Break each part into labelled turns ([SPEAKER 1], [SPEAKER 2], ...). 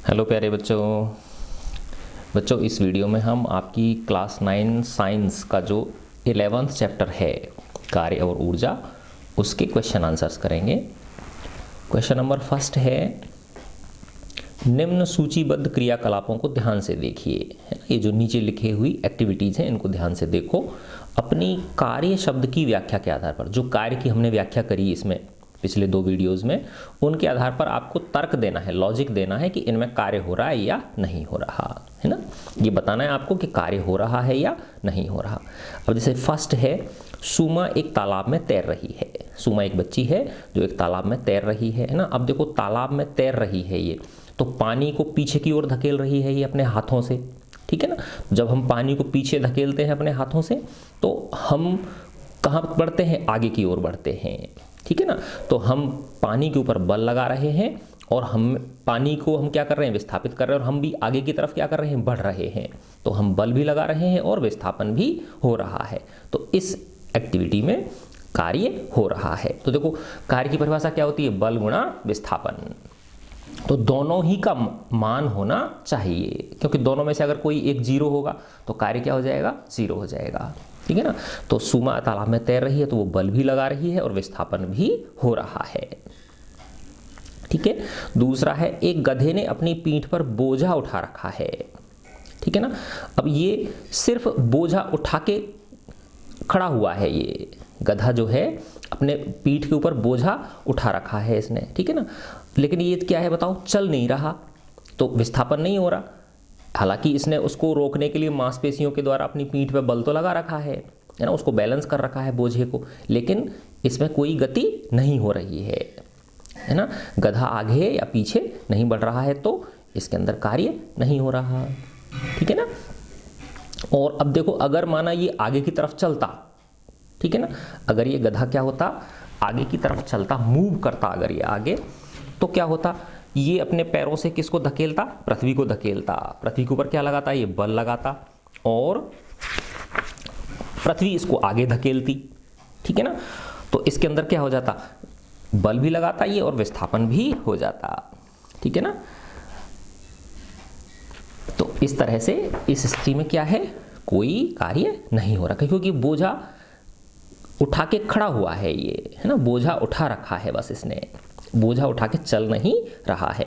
[SPEAKER 1] Hello प्यारे बच्चों। इस वीडियो में हम आपकी क्लास 9 साइंस का जो 11th चैप्टर है कार्य और ऊर्जा, उसके क्वेश्चन आंसर्स करेंगे। क्वेश्चन नंबर फर्स्ट है, निम्न सूचीबद्ध क्रियाकलापों को ध्यान से देखिए। है ना, ये जो नीचे लिखी हुई एक्टिविटीज़ हैं इनको ध्यान से देखो। अपनी कार्य शब्द की व्याख्या के आधार पर, जो कार्य की हमने व्याख्या करी इसमें पिछले 2 वीडियोज़ में, उनके आधार पर आपको तर्क देना है, लॉजिक देना है कि इनमें कार्य हो रहा है या नहीं हो रहा है ना। ये बताना है आपको कि कार्य हो रहा है या नहीं हो रहा। अब जैसे फर्स्ट है, सुमा एक तालाब में तैर रही है। सुमा एक बच्ची है जो एक तालाब में तैर रही है ना। अब देखो तालाब में तैर रही है ये, तो पानी को पीछे की ओर धकेल रही है ये अपने हाथों से, ठीक है ना। जब हम पानी को पीछे धकेलते हैं अपने हाथों से तो हम कहाँ बढ़ते हैं, आगे की ओर बढ़ते हैं, ठीक है ना। तो हम पानी के ऊपर बल लगा रहे हैं और हम पानी को हम क्या कर रहे हैं, विस्थापित कर रहे हैं, और हम भी आगे की तरफ क्या कर रहे हैं, बढ़ रहे हैं। तो हम बल भी लगा रहे हैं और विस्थापन भी हो रहा है। तो इस एक्टिविटी में कार्य हो रहा है। तो देखो कार्य की परिभाषा क्या होती है, बल गुणा विस्थापन। तो दोनों ही का मान होना चाहिए, क्योंकि दोनों में से अगर कोई एक 0 होगा तो कार्य क्या हो जाएगा, 0 हो जाएगा, ठीक है ना। तो सुमा तालाब में तैर रही है तो वो बल भी लगा रही है और विस्थापन भी हो रहा है, ठीक है। दूसरा है, एक गधे ने अपनी पीठ पर बोझा उठा रखा है, ठीक है ना। अब ये सिर्फ बोझा उठा के खड़ा हुआ है, ये गधा जो है अपने पीठ के ऊपर बोझा उठा रखा है इसने, ठीक है ना। लेकिन ये क्या है बताओ, चल नहीं रहा, तो विस्थापन नहीं हो रहा। हालांकि इसने उसको रोकने के लिए मांसपेशियों के द्वारा अपनी पीठ पे बल तो लगा रखा है ना, उसको बैलेंस कर रखा है बोझे को, लेकिन इसमें कोई गति नहीं हो रही है ना। गधा आगे या पीछे नहीं बढ़ रहा है तो इसके अंदर कार्य नहीं हो रहा, ठीक है ना। और अब देखो, अगर माना ये आगे की तरफ चलता, ठीक है ना, अगर ये गधा क्या होता, आगे की तरफ चलता, मूव करता अगर ये आगे, तो क्या होता, ये अपने पैरों से किसको धकेलता, पृथ्वी को धकेलता। पृथ्वी के ऊपर क्या लगाता, ये बल लगाता और पृथ्वी इसको आगे धकेलती, ठीक है ना। तो इसके अंदर क्या हो जाता, बल भी लगाता ये और विस्थापन भी हो जाता, ठीक है ना। तो इस तरह से इस स्थिति में क्या है, कोई कार्य नहीं हो रहा, क्योंकि बोझा उठा के खड़ा हुआ है ये, है ना, बोझा उठा रखा है, बस इसने बोझा उठा के चल नहीं रहा है।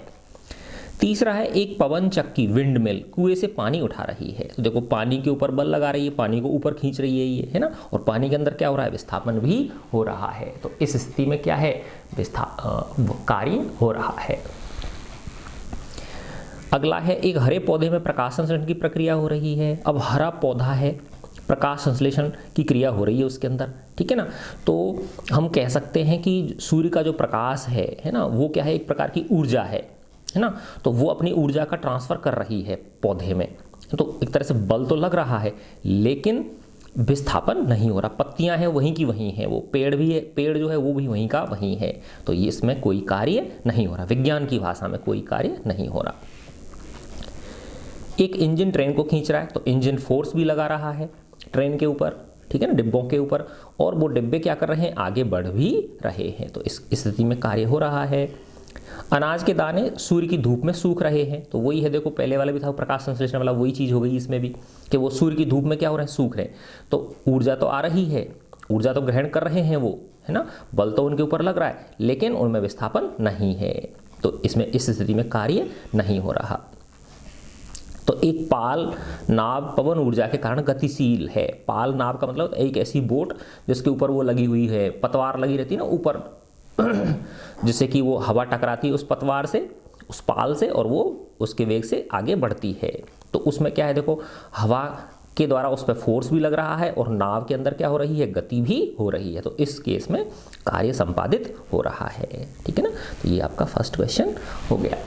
[SPEAKER 1] तीसरा है, एक पवन चक्की विंड मिल कुएं से पानी उठा रही है। तो देखो पानी के ऊपर बल लगा रही है, पानी को ऊपर खींच रही है ये, है ना, और पानी के अंदर क्या हो रहा है, विस्थापन भी हो रहा है। तो इस स्थिति में क्या है, कार्य हो रहा है। अगला है, एक हरे पौधे में प्रकाश संश्लेषण की प्रक्रिया हो रही है। अब हरा पौधा है, प्रकाश संश्लेषण की क्रिया हो रही है उसके अंदर, ठीक है ना। तो हम कह सकते हैं कि सूर्य का जो प्रकाश है ना, वो क्या है, एक प्रकार की ऊर्जा है ना। तो वो अपनी ऊर्जा का ट्रांसफर कर रही है पौधे में, तो एक तरह से बल तो लग रहा है लेकिन विस्थापन नहीं हो रहा। पत्तियां हैं वहीं की वहीं हैं, वो पेड़ भी है, पेड़ जो है वो भी वहीं का वहीं है। तो ये इसमें कोई कार्य नहीं हो रहा, विज्ञान की भाषा में कोई कार्य नहीं हो रहा। एक इंजन ट्रेन को खींच रहा है, तो इंजन फोर्स भी लगा रहा है ट्रेन के ऊपर, ठीक है ना, डिब्बों के ऊपर, और वो डिब्बे क्या कर रहे हैं, आगे बढ़ भी रहे हैं। तो इस स्थिति में कार्य हो रहा है। अनाज के दाने सूर्य की धूप में सूख रहे हैं, तो वही है, देखो पहले वाला भी था प्रकाश संश्लेषण वाला, वही चीज़ हो गई इसमें भी कि वो सूर्य की धूप में क्या हो रहे हैं, सूख रहे हैं। तो ऊर्जा तो आ रही है, ऊर्जा तो ग्रहण कर रहे हैं वो, है ना, बल तो उनके ऊपर लग रहा है, लेकिन उनमें विस्थापन नहीं है। तो इसमें इस स्थिति में कार्य नहीं हो रहा। तो एक पाल नाव पवन ऊर्जा के कारण गतिशील है। पाल नाव का मतलब एक ऐसी बोट जिसके ऊपर वो लगी हुई है, पतवार लगी रहती है ना ऊपर, जिससे कि वो हवा टकराती है उस पतवार से, उस पाल से, और वो उसके वेग से आगे बढ़ती है। तो उसमें क्या है, देखो हवा के द्वारा उस पर फोर्स भी लग रहा है और नाव के अंदर क्या हो रही है, गति भी हो रही है। तो इस केस में कार्य संपादित हो रहा है, ठीक है ना। तो ये आपका फर्स्ट क्वेश्चन हो गया।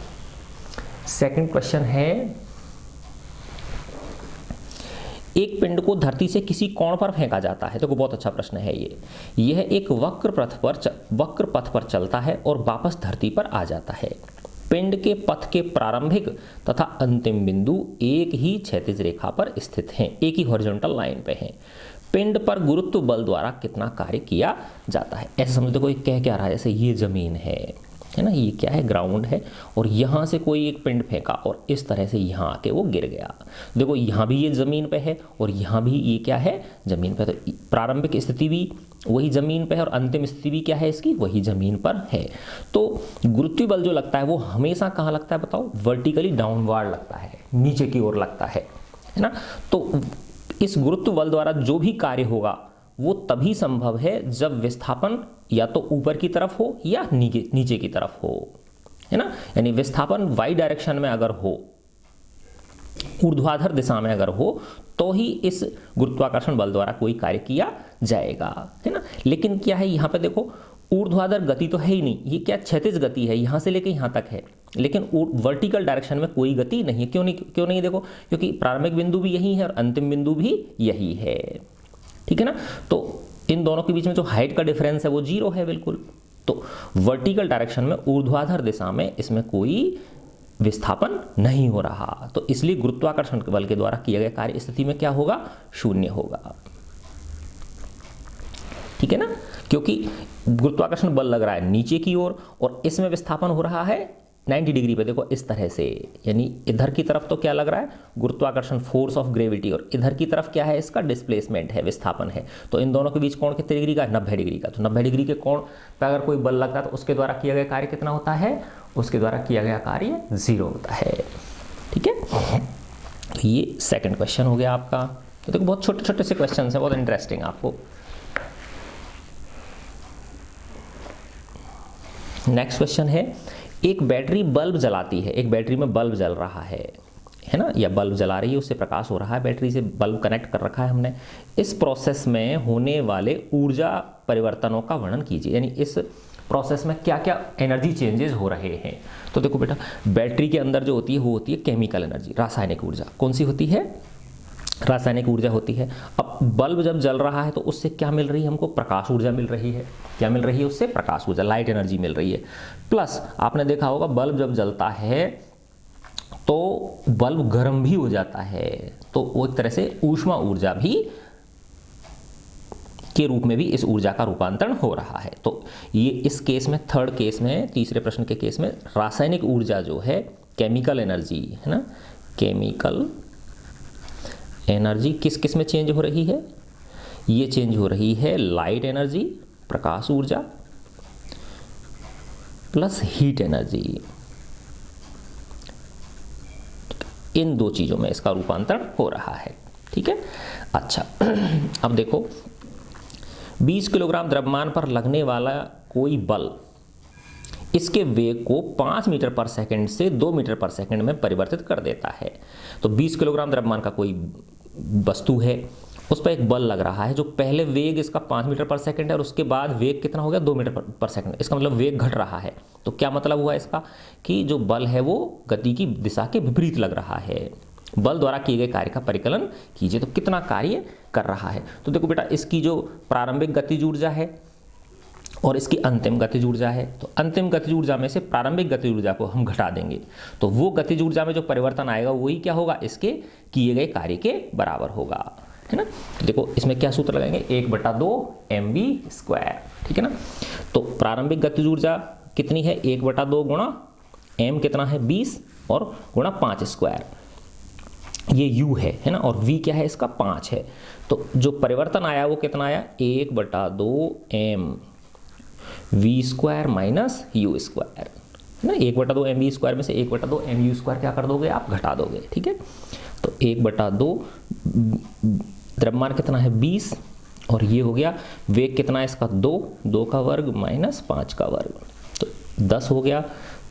[SPEAKER 1] सेकेंड क्वेश्चन है, एक पिंड को धरती से किसी कोण पर फेंका जाता है। देखो बहुत अच्छा प्रश्न है ये। यह एक वक्र पथ पर चलता है और वापस धरती पर आ जाता है। पिंड के पथ के प्रारंभिक तथा अंतिम बिंदु एक ही क्षैतिज रेखा पर स्थित हैं, एक ही हॉरिजॉन्टल लाइन पे हैं। पिंड पर गुरुत्व बल द्वारा कितना कार्य किया जाता है। ऐसे समझ, देखो ये कह क्या रहा है, जैसे ये जमीन है, है ना, ये क्या है, ग्राउंड है, और यहाँ से कोई एक पिंड फेंका और इस तरह से यहाँ आके वो गिर गया। देखो यहाँ भी ये ज़मीन पे है और यहाँ भी ये क्या है, ज़मीन पे। तो प्रारंभिक स्थिति भी वही ज़मीन पे है और अंतिम स्थिति भी क्या है इसकी, वही ज़मीन पर है। तो गुरुत्वीय बल जो लगता है वो हमेशा कहाँ लगता है बताओ, वर्टिकली डाउनवर्ड लगता है, नीचे की ओर लगता है ना। तो इस गुरुत्व बल द्वारा जो भी कार्य होगा वो तभी संभव है जब विस्थापन या तो ऊपर की तरफ हो या नीचे की तरफ हो, है ना। यानी विस्थापन वाई डायरेक्शन में अगर हो, ऊर्ध्वाधर दिशा में अगर हो, तो ही इस गुरुत्वाकर्षण बल द्वारा कोई कार्य किया जाएगा, है ना। लेकिन क्या है यहाँ पे देखो, ऊर्ध्वाधर गति तो है ही नहीं, ये क्या क्षैतिज गति है, यहाँ से लेकर यहाँ तक है, लेकिन वर्टिकल डायरेक्शन में कोई गति नहीं है। क्यों नहीं देखो, क्योंकि प्रारंभिक बिंदु भी यही है और अंतिम बिंदु भी यही है, ठीक है ना। तो इन दोनों के बीच में जो हाइट का डिफरेंस है वो 0 है बिल्कुल। तो वर्टिकल डायरेक्शन में, ऊर्ध्वाधर दिशा में इसमें कोई विस्थापन नहीं हो रहा, तो इसलिए गुरुत्वाकर्षण बल के द्वारा किए गए कार्य स्थिति में क्या होगा, 0 होगा, ठीक है ना। क्योंकि गुरुत्वाकर्षण बल लग रहा है नीचे की ओर और इसमें विस्थापन हो रहा है 90 डिग्री पे, देखो इस तरह से, यानी इधर की तरफ तो क्या लग रहा है, गुरुत्वाकर्षण फोर्स ऑफ ग्रेविटी, और इधर की तरफ क्या है, इसका डिस्प्लेसमेंट है, विस्थापन है। तो इन दोनों के बीच कोण कितने डिग्री का, 90 डिग्री का। तो 90 डिग्री के कोण पर अगर कोई बल लगता है तो उसके द्वारा किया गया कार्य कितना होता है, उसके द्वारा किया गया कार्य 0 होता है, ठीक है। तो ये सेकंड क्वेश्चन हो गया आपका। तो देखो बहुत छोटे छोटे से क्वेश्चन हैं, बहुत इंटरेस्टिंग आपको। नेक्स्ट क्वेश्चन है, एक बैटरी बल्ब जलाती है, एक बैटरी में बल्ब जल रहा है ना, या बल्ब जला रही है, उससे प्रकाश हो रहा है, बैटरी से बल्ब कनेक्ट कर रखा है हमने। इस प्रोसेस में होने वाले ऊर्जा परिवर्तनों का वर्णन कीजिए, यानी इस प्रोसेस में क्या क्या एनर्जी चेंजेस हो रहे हैं। तो देखो बेटा, बैटरी के अंदर जो होती है वो होती है केमिकल एनर्जी, रासायनिक ऊर्जा। कौन सी होती है, रासायनिक ऊर्जा होती है। अब बल्ब जब जल रहा है तो उससे क्या मिल रही है हमको, प्रकाश ऊर्जा मिल रही है। क्या मिल रही है उससे, प्रकाश ऊर्जा, लाइट एनर्जी मिल रही है। प्लस आपने देखा होगा बल्ब जब जलता है तो बल्ब गर्म भी हो जाता है, तो वो एक तरह से ऊष्मा ऊर्जा भी के रूप में भी इस ऊर्जा का रूपांतरण हो रहा है। तो ये इस केस में, थर्ड केस में, तीसरे प्रश्न के केस में रासायनिक ऊर्जा जो है, केमिकल एनर्जी है ना, केमिकल एनर्जी किस किस में चेंज हो रही है, ये चेंज हो रही है लाइट एनर्जी, प्रकाश ऊर्जा, प्लस हीट एनर्जी। इन दो चीजों में इसका रूपांतरण हो रहा है, ठीक है। अच्छा, अब देखो 20 किलोग्राम द्रव्यमान पर लगने वाला कोई बल इसके वेग को 5 मीटर पर सेकंड से 2 मीटर पर सेकंड में परिवर्तित कर देता है। तो 20 किलोग्राम द्रव्यमान का कोई वस्तु है, उस पर एक बल लग रहा है, जो पहले वेग इसका 5 मीटर पर सेकंड है और उसके बाद वेग कितना हो गया, 2 मीटर पर सेकंड। इसका मतलब वेग घट रहा है। तो क्या मतलब हुआ इसका, कि जो बल है वो गति की दिशा के विपरीत लग रहा है। बल द्वारा किए गए कार्य का परिकलन कीजिए, तो कितना कार्य कर रहा है। तो देखो बेटा, इसकी जो प्रारंभिक गतिज ऊर्जा है और इसकी अंतिम गतिज ऊर्जा है, तो अंतिम गतिज ऊर्जा में से प्रारंभिक गतिज ऊर्जा को हम घटा देंगे, तो वो गतिज ऊर्जा में जो परिवर्तन आएगा वही क्या होगा, इसके किए गए कार्य के बराबर होगा, है ना। तो देखो इसमें क्या सूत्र लगाएंगे, 1/2 mv², ठीक है ना। तो प्रारंभिक गतिज ऊर्जा कितनी है, 1/2 गुणा m कितना है 20 और गुणा 5², ये u है ना, और v क्या है इसका 5 है। तो जो परिवर्तन आया वो कितना आया, 1/2 m v² माइनस u², है ना। 1/2 mv² में से 1/2 mu² क्या कर दोगे आप, घटा दोगे, ठीक है। तो 1/2 द्रव्यमान कितना है 20 और ये हो गया वेग कितना है इसका 2 का वर्ग माइनस 5 का वर्ग, तो 10 हो गया।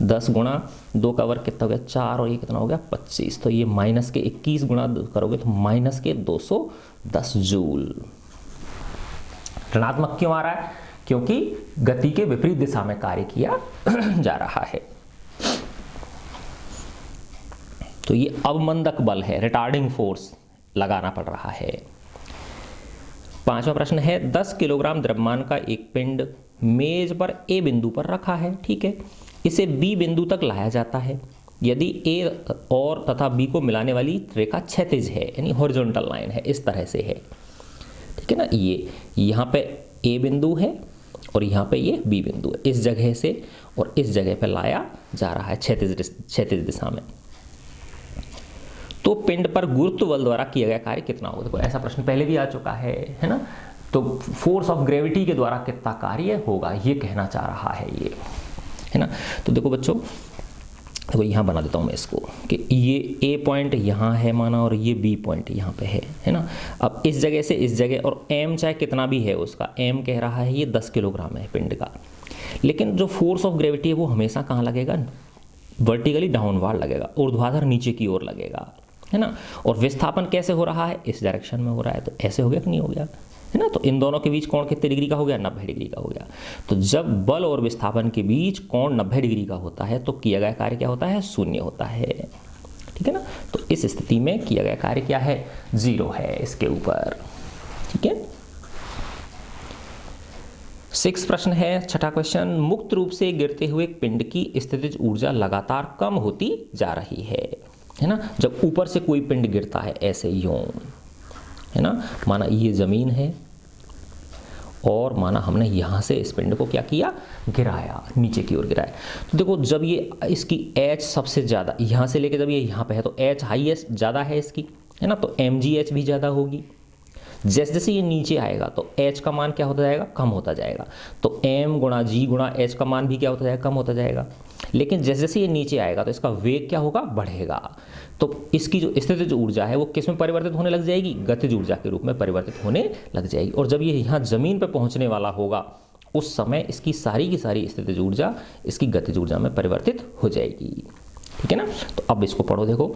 [SPEAKER 1] 10 गुणा 2 का वर्ग कितना हो गया 4 और ये कितना हो गया 25। तो ये माइनस के 21 गुणा करोगे तो माइनस के 210 जूल। ऋणात्मक क्यों आ रहा है, क्योंकि गति के विपरीत दिशा में कार्य किया जा रहा है। तो ये अवमंदक बल है, रिटार्डिंग फोर्स लगाना पड़ रहा है। 5वां प्रश्न है, 10 किलोग्राम द्रव्यमान का एक पिंड मेज पर ए बिंदु पर रखा है, ठीक है। इसे बी बिंदु तक लाया जाता है यदि ए और तथा बी को मिलाने वाली रेखा क्षैतिज है, यानी हॉरिजॉन्टल लाइन है, इस तरह से है, ठीक है ना। ये यहाँ पे ए बिंदु है और यहाँ पे ये बी बिंदु है। इस जगह से और इस जगह पे लाया जा रहा है क्षैतिज दिशा में। तो पिंड पर गुरुत्व बल द्वारा किया गया कार्य कितना होगा? देखो ऐसा प्रश्न पहले भी आ चुका है ना। तो फोर्स ऑफ ग्रेविटी के द्वारा कितना कार्य होगा ये कहना चाह रहा है ये, है ना। तो देखो बच्चों, देखो यहाँ बना देता हूँ मैं इसको कि ये ए पॉइंट यहाँ है माना और ये बी पॉइंट यहाँ पे है ना। अब इस जगह से इस जगह, और एम चाहे कितना भी है उसका, एम कह रहा है ये 10 किलोग्राम है पिंड का, लेकिन जो फोर्स ऑफ ग्रेविटी है वो हमेशा कहाँ लगेगा? वर्टिकली डाउनवार्ड लगेगा, ऊर्ध्वाधर नीचे की ओर लगेगा, है ना। और विस्थापन कैसे हो रहा है? इस डायरेक्शन में हो रहा है। तो ऐसे हो गया कि नहीं हो गया, है ना। तो इन दोनों के बीच कोण कितने डिग्री का हो गया? 90 डिग्री का हो गया। तो जब बल और विस्थापन के बीच कोण 90 डिग्री का होता है तो किया गया कार्य क्या होता है? शून्य होता है, ठीक है ना। तो इस स्थिति में किया गया कार्य क्या है? 0 है इसके ऊपर, ठीक है। 6 प्रश्न है, छठा क्वेश्चन, मुक्त रूप से गिरते हुए पिंड की स्थितिज ऊर्जा लगातार कम होती जा रही है ना। जब ऊपर से कोई पिंड गिरता है ऐसे यूं, है ना, माना ये जमीन है और माना हमने यहाँ से इस पिंड को क्या किया? गिराया, नीचे की ओर गिराया। तो देखो जब ये इसकी एच सबसे ज़्यादा यहाँ से लेके जब ये यहाँ पे है तो एच हाईएस्ट ज़्यादा है इसकी, है ना। तो mgh भी ज़्यादा होगी। जैसे जैसे ये नीचे आएगा तो h का मान क्या होता जाएगा? कम होता जाएगा। तो m गुणा g गुणा h का मान भी क्या होता जाएगा? कम होता जाएगा। लेकिन जैसे जैसे ये नीचे आएगा तो इसका वेग क्या होगा? बढ़ेगा। तो इसकी जो स्थितिज ऊर्जा है वो किस में परिवर्तित होने लग जाएगी? गतिज ऊर्जा के रूप में परिवर्तित होने लग जाएगी। और जब ये यहाँ जमीन पर पहुँचने वाला होगा उस समय इसकी सारी की सारी स्थितिज ऊर्जा इसकी गतिज ऊर्जा में परिवर्तित हो जाएगी, ठीक है ना। तो अब इसको पढ़ो, देखो,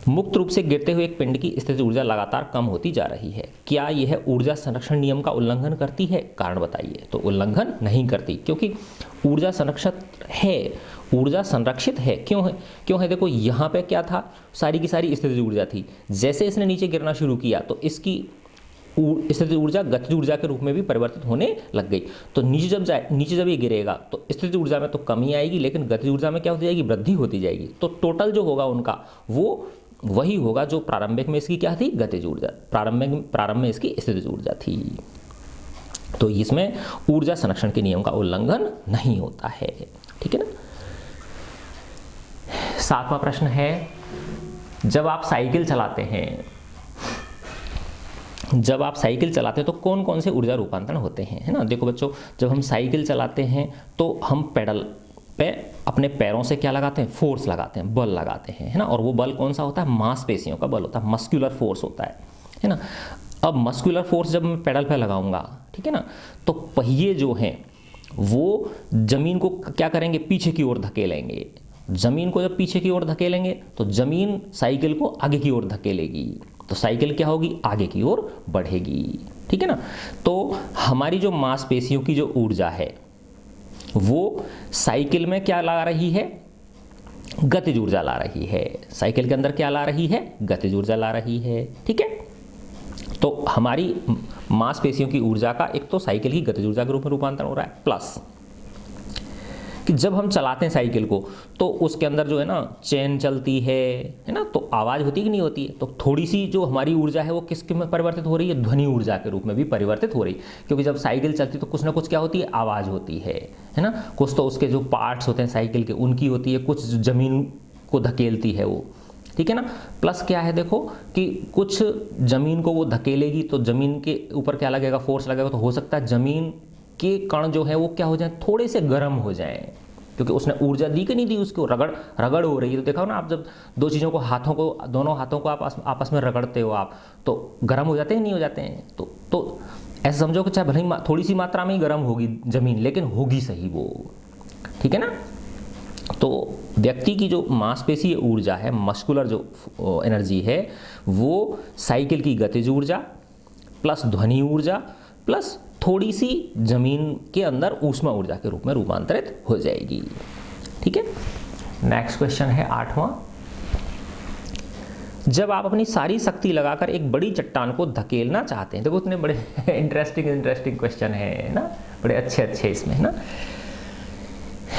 [SPEAKER 1] मुक्त रूप से गिरते हुए एक पिंड की स्थितिज ऊर्जा लगातार कम होती जा रही है। क्या यह ऊर्जा संरक्षण नियम का उल्लंघन करती है? कारण बताइए। तो उल्लंघन नहीं करती, क्योंकि ऊर्जा संरक्षित है। क्यों है? देखो यहाँ पे क्या था? सारी की सारी स्थितिज ऊर्जा थी। जैसे इसने नीचे गिरना शुरू किया तो इसकी स्थितिज ऊर्जा गतिज ऊर्जा के रूप में भी परिवर्तित होने लग गई। तो नीचे जब ये गिरेगा तो स्थितिज ऊर्जा में तो कमी आएगी, लेकिन गतिज ऊर्जा में क्या होती जाएगी? वृद्धि होती जाएगी। तो टोटल जो होगा उनका वो वही होगा जो प्रारंभिक में इसकी क्या थी? गतिज ऊर्जा, प्रारंभ में इसकी स्थितिज ऊर्जा थी। तो इसमें ऊर्जा संरक्षण के नियम का उल्लंघन नहीं होता है, ठीक है ना। 7वां प्रश्न है, जब आप साइकिल चलाते हैं तो कौन कौन से ऊर्जा रूपांतरण होते हैं, है ना। देखो बच्चों, जब हम साइकिल चलाते हैं तो हम पेडल पे अपने पैरों से क्या लगाते हैं? फोर्स लगाते हैं, बल लगाते हैं, है ना। और वो बल कौन सा होता है? मांसपेशियों का बल होता है, मस्कुलर फोर्स होता है ना। अब मस्कुलर फोर्स जब मैं पेडल पे लगाऊंगा, ठीक है ना, तो पहिए जो हैं वो जमीन को क्या करेंगे? पीछे की ओर धकेलेंगे। जमीन को जब पीछे की ओर धकेलेंगे तो जमीन साइकिल को आगे की ओर धकेलेगी, तो साइकिल क्या होगी? आगे की ओर बढ़ेगी, ठीक है ना। तो हमारी जो मांसपेशियों की जो ऊर्जा है वो साइकिल में क्या ला रही है? गतिज ऊर्जा ला रही है। साइकिल के अंदर क्या ला रही है? गतिज ऊर्जा ला रही है, ठीक है। तो हमारी मांसपेशियों की ऊर्जा का एक तो साइकिल की गतिज ऊर्जा के रूप में रूपांतरण हो रहा है, प्लस कि जब हम चलाते हैं साइकिल को तो उसके अंदर जो है ना चेन चलती है ना, तो आवाज़ होती कि नहीं होती है। तो थोड़ी सी जो हमारी ऊर्जा है वो किसके में परिवर्तित हो रही है? ध्वनि ऊर्जा के रूप में भी परिवर्तित हो रही है, क्योंकि जब साइकिल चलती है तो कुछ ना कुछ क्या होती है? आवाज़ होती है ना। कुछ तो उसके जो पार्ट्स होते हैं साइकिल के उनकी होती है, कुछ ज़मीन को धकेलती है वो, ठीक है ना। प्लस क्या है देखो कि कुछ ज़मीन को वो धकेलेगी तो ज़मीन के ऊपर क्या लगेगा? फोर्स लगेगा। तो हो सकता है ज़मीन के कण जो है वो क्या हो जाए? थोड़े से गर्म हो जाएं, क्योंकि उसने ऊर्जा दी कि नहीं दी, उसको रगड़ हो रही है। तो देखा ना आप, जब दो चीज़ों को दोनों हाथों को आप आपस में रगड़ते हो आप, तो गर्म हो जाते हैं नहीं हो जाते हैं? तो ऐसा समझो कि चाहे भले ही थोड़ी सी मात्रा में ही गर्म होगी ज़मीन, लेकिन होगी सही वो, ठीक है ना। तो व्यक्ति की जो मांसपेशीय ऊर्जा है, मस्कुलर जो एनर्जी है, वो साइकिल की गतिज ऊर्जा प्लस ध्वनि ऊर्जा प्लस थोड़ी सी जमीन के अंदर ऊष्मा ऊर्जा के रूप में रूपांतरित हो जाएगी, ठीक है। नेक्स्ट क्वेश्चन है 8वां, जब आप अपनी सारी शक्ति लगाकर एक बड़ी चट्टान को धकेलना चाहते हैं। देखो इतने बड़े इंटरेस्टिंग क्वेश्चन है ना, बड़े अच्छे इसमें है ना।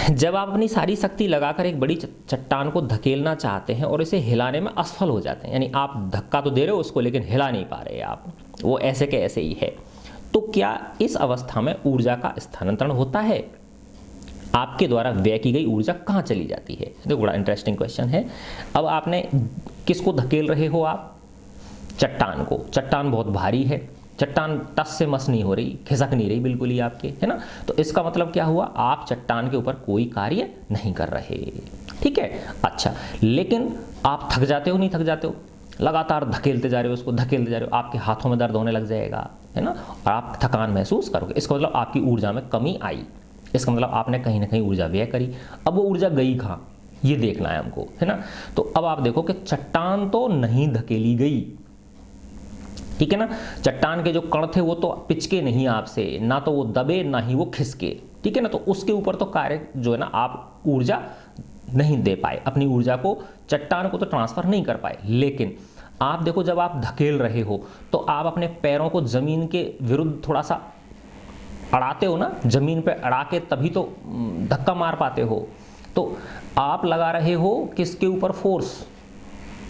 [SPEAKER 1] जब आप अपनी सारी शक्ति लगाकर एक बड़ी चट्टान को धकेलना चाहते हैं और इसे हिलाने में असफल हो जाते हैं, यानी आप धक्का तो दे रहे हो उसको लेकिन हिला नहीं पा रहे आप, वो ऐसे के ऐसे ही है, तो क्या इस अवस्था में ऊर्जा का स्थानांतरण होता है? आपके द्वारा व्यय की गई ऊर्जा कहाँ चली जाती है? देखो बड़ा इंटरेस्टिंग क्वेश्चन है। अब आपने किसको धकेल रहे हो आप? चट्टान को। चट्टान बहुत भारी है, चट्टान टस से मस नहीं हो रही, खिसक नहीं रही बिल्कुल ही आपके, है ना। तो इसका मतलब क्या हुआ? आप चट्टान के ऊपर कोई कार्य नहीं कर रहे, ठीक है। अच्छा, लेकिन आप थक जाते हो, नहीं थक जाते हो? लगातार धकेलते जा रहे हो उसको, धकेलते जा रहे हो, आपके हाथों में दर्द होने लग जाएगा, है ना, और आप थकान महसूस करोगे। इसका मतलब आपकी ऊर्जा में कमी आई, इसका मतलब आपने कहीं ना कहीं ऊर्जा व्यय करी। अब वो ऊर्जा गई कहाँ, ये देखना है हमको, है ना। तो अब आप देखो कि चट्टान तो नहीं धकेली गई, ठीक है ना। चट्टान के जो कण थे वो तो पिचके नहीं आपसे, ना तो वो दबे ना ही वो खिसके, ठीक है ना। तो उसके ऊपर तो कार्य जो है ना, आप ऊर्जा नहीं दे पाए, अपनी ऊर्जा को चट्टान को तो ट्रांसफर नहीं कर पाए। लेकिन आप देखो, जब आप धकेल रहे हो तो आप अपने पैरों को जमीन के विरुद्ध थोड़ा सा अड़ाते हो ना, जमीन पे अड़ा के तभी तो धक्का मार पाते हो। तो आप लगा रहे हो किसके ऊपर? फोर्स,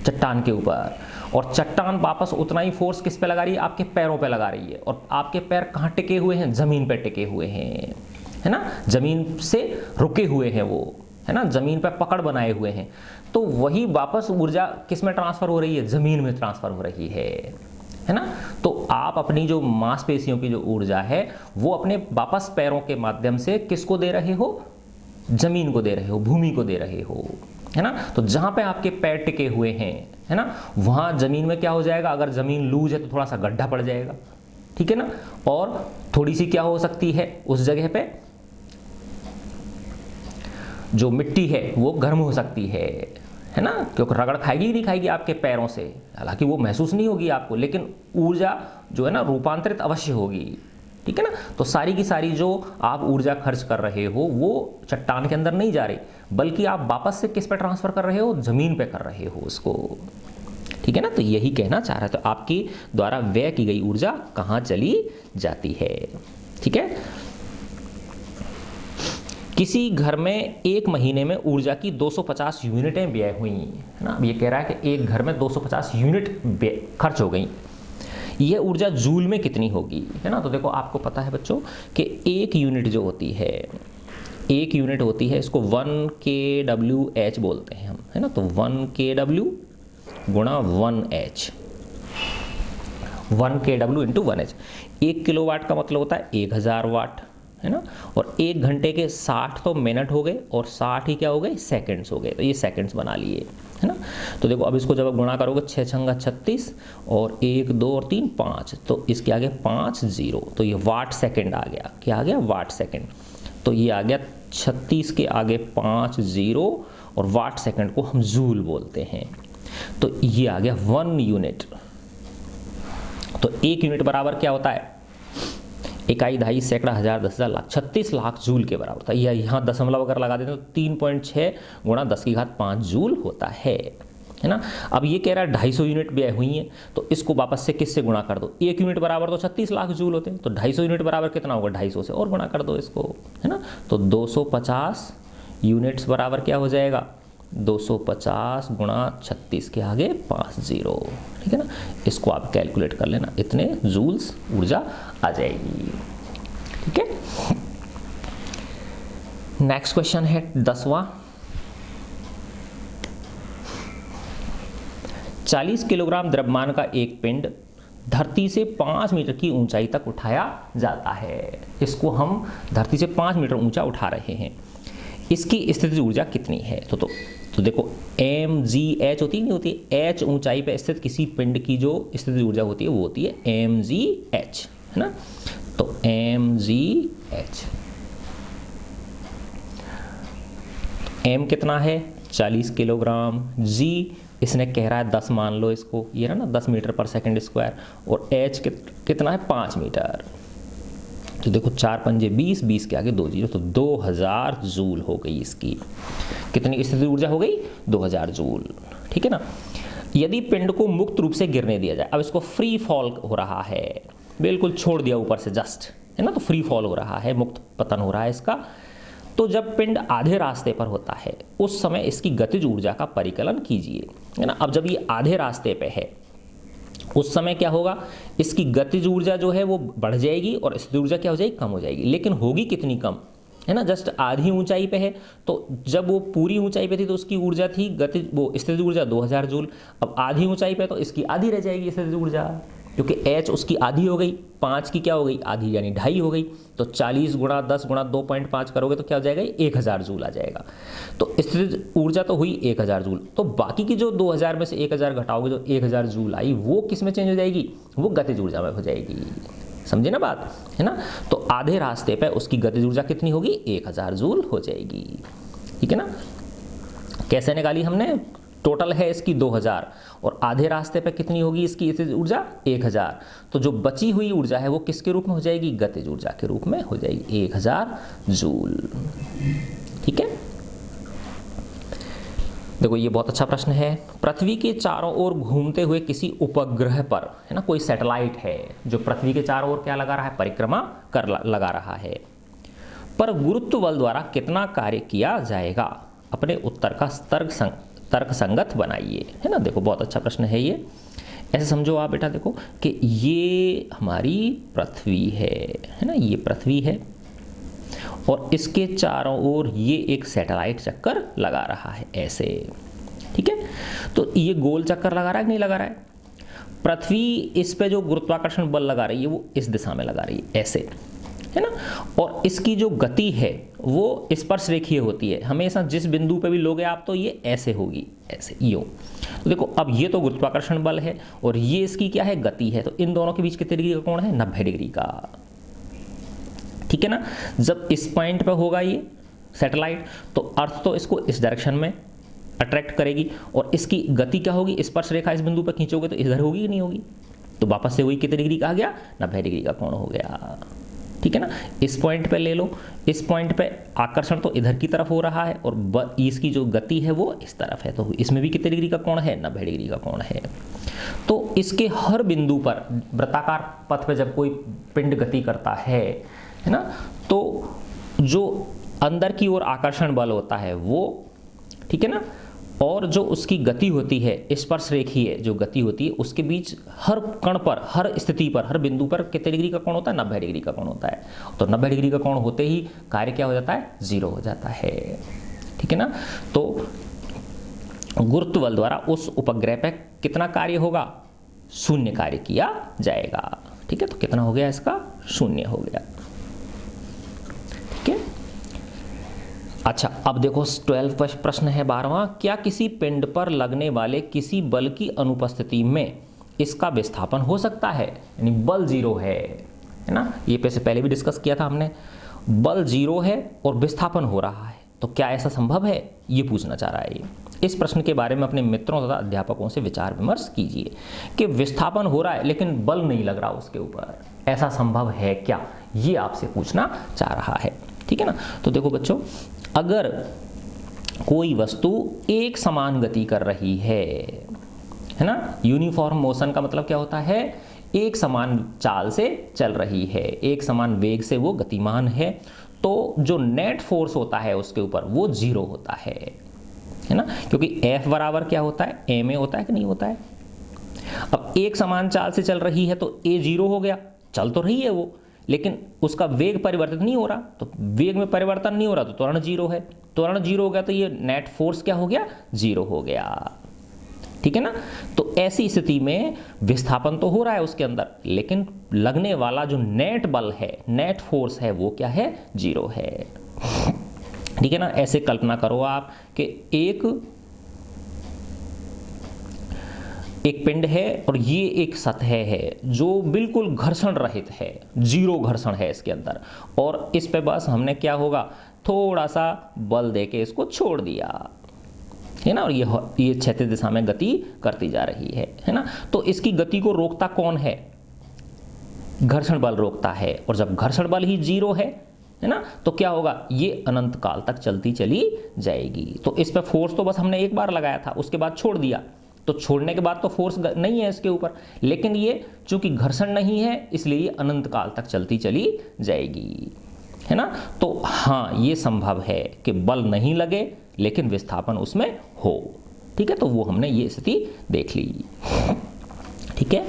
[SPEAKER 1] चट्टान के ऊपर, और चट्टान वापस उतना ही फोर्स किस पे लगा रही है? आपके पैरों पे लगा रही है। और आपके पैर कहाँ टिके हुए हैं? जमीन पे टिके हुए हैं, है ना, जमीन से रुके हुए हैं वो, है ना, जमीन पे पकड़ बनाए हुए हैं। तो वही वापस ऊर्जा किस में ट्रांसफर हो रही है? जमीन में ट्रांसफर हो रही है ना। तो आप अपनी जो मांसपेशियों की जो ऊर्जा है वो अपने वापस पैरों के माध्यम से किसको दे रहे हो? जमीन को दे रहे हो, भूमि को दे रहे हो, है ना। तो जहां पे आपके पैर टिके हुए हैं, है ना, वहां जमीन में क्या हो जाएगा? अगर जमीन लूज है तो थोड़ा सा गड्ढा पड़ जाएगा, ठीक है ना। और थोड़ी सी क्या हो सकती है? उस जगह पे जो मिट्टी है वो गर्म हो सकती है ना, क्योंकि रगड़ खाएगी ही नहीं खाएगी आपके पैरों से। हालांकि वो महसूस नहीं होगी आपको, लेकिन ऊर्जा जो है ना रूपांतरित अवश्य होगी, ठीक है ना। तो सारी की सारी जो आप ऊर्जा खर्च कर रहे हो वो चट्टान के अंदर नहीं जा रही, बल्कि आप वापस से किस पे ट्रांसफर कर रहे हो? जमीन पे कर रहे हो उसको, ठीक है ना। तो यही कहना चाह रहा है। तो आपकी द्वारा व्यय की गई ऊर्जा कहाँ चली जाती है, ठीक है। किसी घर में एक महीने में ऊर्जा की 250 यूनिटें व्यय हुई, है ना। अब ये कह रहा है कि एक घर में 250 यूनिट खर्च हो गई, यह ऊर्जा जूल में कितनी होगी, है ना। तो देखो आपको पता है बच्चों कि एक यूनिट जो होती है, एक यूनिट होती है, इसको 1 kWh बोलते हैं हम, है ना। तो 1 kW गुणा 1H, 1 kW into 1H। 1 kilowatt का मतलब होता है 1000 वाट, है ना। और 1 घंटे के 60 तो मिनट हो गए, और 60 ही क्या हो गए? सेकंड्स हो गए। तो ये सेकंड्स बना लिए, है ना। तो देखो अब इसको जब गुणा करोगे 6 छंगा 36, और 1 2 और 3 5, तो इसके आगे 5 0, तो ये वाट सेकंड आ गया। क्या आ गया? Watt second. तो ये आ गया 36 के आगे 5 0, और वाट सेकंड को हम जूल बोलते हैं। तो ये आ गया 1 यूनिट। तो 1 यूनिट बराबर क्या होता है? इकाई, दहाई, सैकड़ा, हजार, 10,000, लाख, 36 लाख जूल के बराबर होता है। या यहाँ दशमलव अगर लगा देते तो 3.6 गुणा 10 की घात 5 जूल होता है ना। अब ये कह रहा है 250 यूनिट व्यय हुई है, तो इसको वापस से किससे गुणा कर दो? 1 यूनिट बराबर तो 36 लाख जूल होते हैं, तो 250 यूनिट बराबर कितना होगा? 250 से और गुणा कर दो इसको, है ना। तो 250 यूनिट्स बराबर क्या हो जाएगा? 250 गुणा 36 के आगे 5 0, ठीक है ना। इसको आप कैलकुलेट कर लेना, इतने जूल्स ऊर्जा आ जाएगी, ठीक है। नेक्स्ट क्वेश्चन है 10वां। 40 किलोग्राम द्रव्यमान का एक पिंड धरती से 5 मीटर की ऊंचाई तक उठाया जाता है। इसको हम धरती से 5 मीटर ऊंचा उठा रहे हैं। इसकी स्थितिज ऊर्जा कितनी है? तो देखो mgh होती नहीं होती, h ऊंचाई पर स्थित किसी पिंड की जो स्थितिज ऊर्जा होती है वो होती है mgh, है ना। तो mgh, m कितना है? 40 किलोग्राम, g इसने कह रहा है 10 मान लो इसको, ये ना 10 मीटर पर सेकंड स्क्वायर, और h कितना है? 5 मीटर। तो देखो 4 पंजे 20, 20 के आगे 2 जीरो, तो 2000 जूल हो गई इसकी। कितनी स्थितिज ऊर्जा हो गई? 2000 जूल, ठीक है ना। यदि पिंड को मुक्त रूप से गिरने दिया जाए, अब इसको फ्री फॉल हो रहा है, बिल्कुल छोड़ दिया ऊपर से जस्ट, है ना, तो फ्री फॉल हो रहा है, मुक्त पतन हो रहा है इसका। तो जब पिंड आधे रास्ते पर होता है उस समय इसकी गतिज ऊर्जा का परिकलन कीजिए, है ना। अब जब ये आधे रास्ते पे है उस समय क्या होगा, इसकी गतिज ऊर्जा जो है वो बढ़ जाएगी और स्थितिज ऊर्जा क्या हो जाएगी, कम हो जाएगी। लेकिन होगी कितनी कम, है ना, जस्ट आधी ऊंचाई पे है। तो जब वो पूरी ऊंचाई पे थी तो उसकी ऊर्जा थी गतिज वो स्थितिज ऊर्जा 2000 जूल। अब आधी ऊंचाई पे तो इसकी आधी रह जाएगी स्थितिज ऊर्जा, क्योंकि h उसकी आधी हो गई, 5 की क्या हो गई, आधी यानी 2.5 हो गई। तो 40 गुणा 10 गुणा 2.5 करोगे तो क्या हो जाएगा, 1000 जूल आ जाएगा। तो स्थितिज ऊर्जा तो हुई 1000 जूल। तो बाकी की जो 2000 में से 1000 घटाओगे, जो 1000 जूल आई वो किस में चेंज हो जाएगी, वो गतिज ऊर्जा में हो जाएगी। समझे ना बात, है ना। तो आधे रास्ते पे उसकी गतिज ऊर्जा कितनी होगी, 1000 जूल हो जाएगी। ठीक है ना। कैसे निकाली हमने, टोटल है इसकी 2000 और आधे रास्ते पे कितनी होगी इसकी स्थितिज ऊर्जा 1000। तो जो बची हुई ऊर्जा है वो किसके रूप में हो जाएगी, गतिज ऊर्जा के रूप में हो जाएगी, 1000 जूल। ठीक है। देखो ये बहुत अच्छा प्रश्न है। पृथ्वी के चारों ओर घूमते हुए किसी उपग्रह पर, है ना, कोई सैटेलाइट है जो पृथ्वी के चारों ओर क्या लगा रहा है, परिक्रमा कर लगा रहा है, पर गुरुत्व बल द्वारा कितना कार्य किया जाएगा, अपने उत्तर का तर्क संगत बनाइए। है ना। देखो बहुत अच्छा प्रश्न है ये। ऐसे समझो आप बेटा, देखो कि ये हमारी पृथ्वी है ना, ये पृथ्वी है और इसके चारों ओर ये एक सैटेलाइट चक्कर लगा रहा है ऐसे। ठीक है। तो ये गोल चक्कर लगा रहा है कि नहीं लगा रहा है, पृथ्वी इस पे जो गुरुत्वाकर्षण बल लगा रही है वो इस दिशा में लगा रही है ऐसे, है ना। और इसकी जो गति है वो स्पर्श रेखीय होती है, हमेशा जिस बिंदु पे भी लोगे आप तो ये ऐसे होगी, ऐसे यूं। तो देखो अब ये तो गुरुत्वाकर्षण बल है और ये इसकी क्या है, गति है। तो इन दोनों के बीच कितने डिग्री का कोण है, 90 डिग्री का। ठीक है ना। जब इस पॉइंट पे होगा ये सैटेलाइट तो अर्थ तो इसको इस डायरेक्शन में अट्रैक्ट करेगी और इसकी गति क्या होगी, स्पर्श रेखा इस बिंदु पर खींचोगे तो इधर होगी कि नहीं होगी। तो वापस से वही कितने डिग्री का आ गया, 90 डिग्री का कोण हो गया। ठीक है ना। इस पॉइंट पे ले लो, इस पॉइंट पे आकर्षण तो इधर की तरफ हो रहा है और इसकी जो गति है वो इस तरफ है, तो इसमें भी कितने डिग्री का कोण है, 90 डिग्री का कोण है। तो इसके हर बिंदु पर वृत्ताकार पथ पे जब कोई पिंड गति करता है ना, तो जो अंदर की ओर आकर्षण बल होता है वो, ठीक है ना, और जो उसकी गति होती है स्पर्श रेखीय जो गति होती है, उसके बीच हर कण पर, हर स्थिति पर, हर बिंदु पर कितने डिग्री का कोण होता है, 90 डिग्री का कोण होता है। तो 90 डिग्री का कोण होते ही कार्य क्या हो जाता है, 0 हो जाता है। ठीक है ना। तो गुरुत्व बल द्वारा उस उपग्रह पर कितना कार्य होगा, 0 कार्य किया जाएगा। ठीक है। तो कितना हो गया इसका, 0 हो गया। अच्छा अब देखो 12 प्रश्न है 12वां, क्या किसी पिंड पर लगने वाले किसी बल की अनुपस्थिति में इसका विस्थापन हो सकता है, यानी बल 0 है ना। ये पैसे पहले भी डिस्कस किया था हमने, बल 0 है और विस्थापन हो रहा है, तो क्या ऐसा संभव है, ये पूछना चाह रहा है ये। इस प्रश्न के बारे में अपने मित्रों तथा अध्यापकों से विचार विमर्श कीजिए कि विस्थापन हो रहा है लेकिन बल नहीं लग रहा उसके ऊपर, ऐसा संभव है क्या, ये आपसे पूछना चाह रहा है। ठीक है ना। तो देखो बच्चों, अगर कोई वस्तु एक समान गति कर रही है ना, यूनिफॉर्म मोशन का मतलब क्या होता है, एक समान चाल से चल रही है, एक समान वेग से वो गतिमान है, तो जो नेट फोर्स होता है उसके ऊपर वो 0 होता है ना, क्योंकि F बराबर क्या होता है, ma होता है कि नहीं होता है। अब एक समान चाल से चल रही है तो a 0 हो गया, चल तो रही है वो, लेकिन उसका वेग परिवर्तित नहीं हो रहा, तो वेग में परिवर्तन नहीं हो रहा तो त्वरण 0 है, त्वरण 0 हो गया तो ये नेट फोर्स क्या हो गया, 0 हो गया। ठीक है ना। तो ऐसी स्थिति में विस्थापन तो हो रहा है उसके अंदर, लेकिन लगने वाला जो नेट बल है, नेट फोर्स है, वो क्या है, 0 है। ठीक है ना। ऐसे कल्पना करो आप कि एक पिंड है और ये एक सतह है जो बिल्कुल घर्षण रहित है, 0 घर्षण है इसके अंदर, और इस पे बस हमने क्या होगा, थोड़ा सा बल देके इसको छोड़ दिया है ना, और ये क्षैतिज दिशा में गति करती जा रही है ना। तो इसकी गति को रोकता कौन है, घर्षण बल रोकता है, और जब घर्षण बल ही 0 है ना, तो क्या होगा, ये अनंत काल तक चलती चली जाएगी। तो इस पे फोर्स तो बस हमने एक बार लगाया था, उसके बाद छोड़ दिया, तो छोड़ने के बाद तो फोर्स नहीं है इसके ऊपर, लेकिन ये चूंकि घर्षण नहीं है इसलिए ये अनंत काल तक चलती चली जाएगी, है ना। तो हाँ, ये संभव है कि बल नहीं लगे लेकिन विस्थापन उसमें हो। ठीक है। तो वो हमने ये स्थिति देख ली। ठीक है।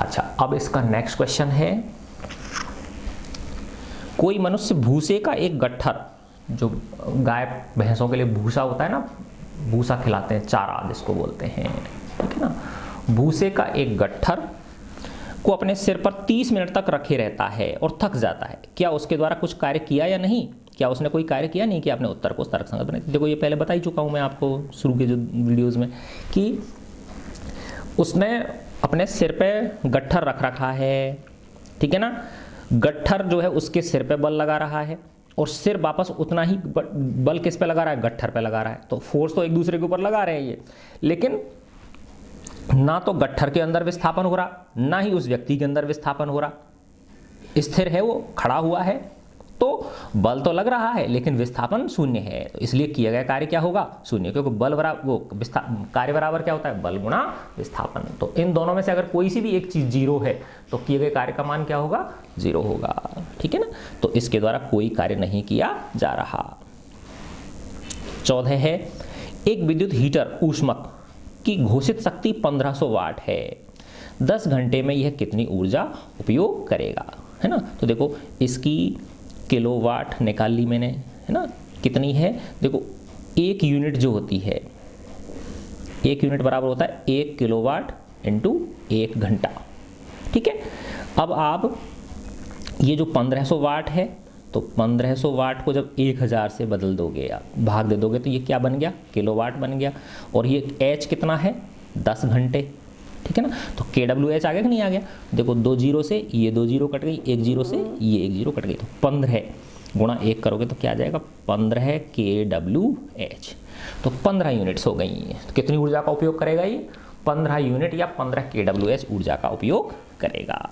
[SPEAKER 1] अच्छा, अब इसका नेक्स्ट क्वेश्चन है, कोई मनुष्य भूसे का एक गट्ठर, जो गाय भैंसों के लिए भूसा होता है ना, भूसा खिलाते हैं, चारा जिसको बोलते हैं, ठीक है ना, भूसे का एक गट्ठर को अपने सिर पर 30 मिनट तक रखे रहता है और थक जाता है, क्या उसके द्वारा कुछ कार्य किया या नहीं? क्या उसने कोई कार्य किया? नहीं किया। अपने उत्तर को तर्कसंगत बनाइए। देखो ये पहले बता ही चुका हूँ मैं आपको शुरू के जो वीडियोज़ में, कि उसने अपने सिर पे गट्ठर रख रखा है, ठीक है ना, गट्ठर जो है उसके सिर पे बल लगा रहा है और सिर वापस उतना ही बल किस पे लगा रहा है? गट्ठर पे लगा रहा है। तो फोर्स तो एक दूसरे के ऊपर लगा रहे हैं ये, लेकिन ना तो गट्ठर के अंदर विस्थापन हो रहा, ना ही उस व्यक्ति के अंदर विस्थापन हो रहा, स्थिर है वो, खड़ा हुआ है, तो बल तो लग रहा है लेकिन विस्थापन शून्य है, तो इसलिए किया गया कार्य क्या होगा? शून्य, क्योंकि बल बराबर वो कार्य बराबर क्या होता है? बल गुणा विस्थापन। तो इन दोनों में से अगर कोई सी भी एक चीज जीरो है तो किए गए कार्य का मान क्या होगा? जीरो होगा, ठीक है ना। तो इसके द्वारा कोई कार्य नहीं किया जा रहा। 14 है, एक विद्युत हीटर ऊष्मक की घोषित शक्ति 1500 वाट है, 10 घंटे में यह कितनी ऊर्जा उपयोग करेगा, है ना। तो देखो इसकी किलोवाट निकाल ली मैंने, है ना, कितनी है? देखो एक यूनिट जो होती है, एक यूनिट बराबर होता है 1 किलोवाट इंटू 1 घंटा, ठीक है। अब आप ये जो 1500 वाट है, तो 1500 वाट को जब 1000 से बदल दोगे या भाग दे दोगे तो ये क्या बन गया? किलोवाट बन गया। और ये H कितना है? 10 घंटे, ठीक है ना। तो KWH आ गया कि नहीं आ गया? देखो 2 जीरो से ये 2 जीरो कट गई, 1 जीरो से ये 1 जीरो कट गई, तो 15 गुणा 1 करोगे तो क्या आ जाएगा? 15 KWH। तो 15 यूनिट्स हो गई। तो कितनी ऊर्जा का उपयोग करेगा ये? 15 यूनिट या 15 KWH ऊर्जा का उपयोग करेगा।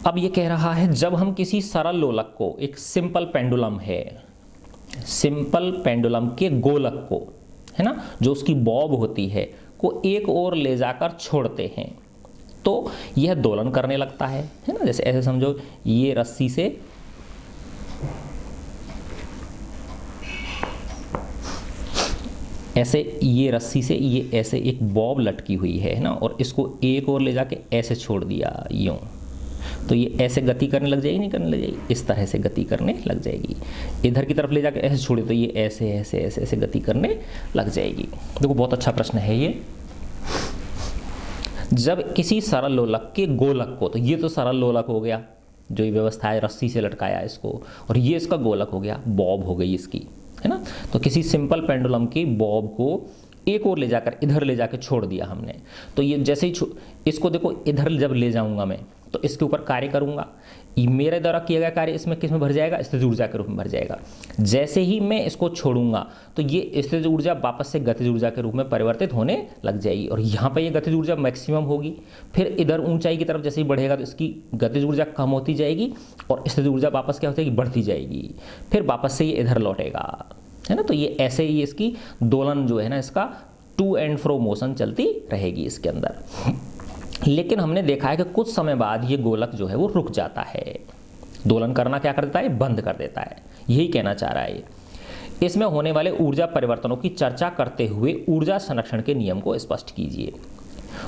[SPEAKER 1] अब ये कह रहा है, जब हम किसी सरल लोलक को, एक सिंपल पेंडुलम है, सिंपल पेंडुलम के गोलक को, है ना, जो उसकी बॉब होती है, को एक ओर ले जाकर छोड़ते हैं तो यह दोलन करने लगता है ना। जैसे ऐसे समझो, ये रस्सी से ऐसे, ये रस्सी से ये ऐसे एक बॉब लटकी हुई है ना, और इसको एक ओर ले जाके ऐसे छोड़ दिया यूं, तो ये ऐसे गति करने लग जाएगी, नहीं करने लग जाएगी? इस तरह से गति करने लग जाएगी। इधर की तरफ ले जाके ऐसे छोड़े तो ये ऐसे ऐसे ऐसे ऐसे गति करने लग जाएगी। देखो बहुत अच्छा प्रश्न है ये। जब किसी सरल लोलक के गोलक को, तो ये तो सरल लोलक हो गया जो ये व्यवस्था है, रस्सी से लटकाया इसको, और ये इसका गोलक हो गया, बॉब हो गई इसकी, है ना। तो किसी सिंपल पेंडुलम की बॉब को एक और ले जाकर इधर ले जाकर छोड़ दिया हमने, तो ये जैसे ही इसको देखो, इधर जब ले जाऊंगा मैं तो इसके ऊपर कार्य करूंगा, मेरे द्वारा किया गया कार्य इसमें किस में भर जाएगा? स्थितिज ऊर्जा के रूप में भर जाएगा। जैसे ही मैं इसको छोड़ूंगा तो ये स्थितिज ऊर्जा वापस से गतिज ऊर्जा के रूप में परिवर्तित होने लग जाएगी, और यहाँ पर ये गतिज ऊर्जा मैक्सिमम होगी। फिर इधर ऊंचाई की तरफ जैसे ही बढ़ेगा तो इसकी गतिज ऊर्जा कम होती जाएगी और स्थितिज ऊर्जा वापस क्या हो जाएगी? बढ़ती जाएगी। फिर वापस से ये इधर लौटेगा, है ना। तो ये ऐसे ही इसकी दोलन जो है ना, इसका टू एंड फ्रो मोशन चलती रहेगी इसके अंदर। लेकिन हमने देखा है कि कुछ समय बाद ये गोलक जो है वो रुक जाता है, दोलन करना क्या कर देता है? बंद कर देता है। यही कहना चाह रहा है ये। इसमें होने वाले ऊर्जा परिवर्तनों की चर्चा करते हुए ऊर्जा संरक्षण के नियम को स्पष्ट कीजिए।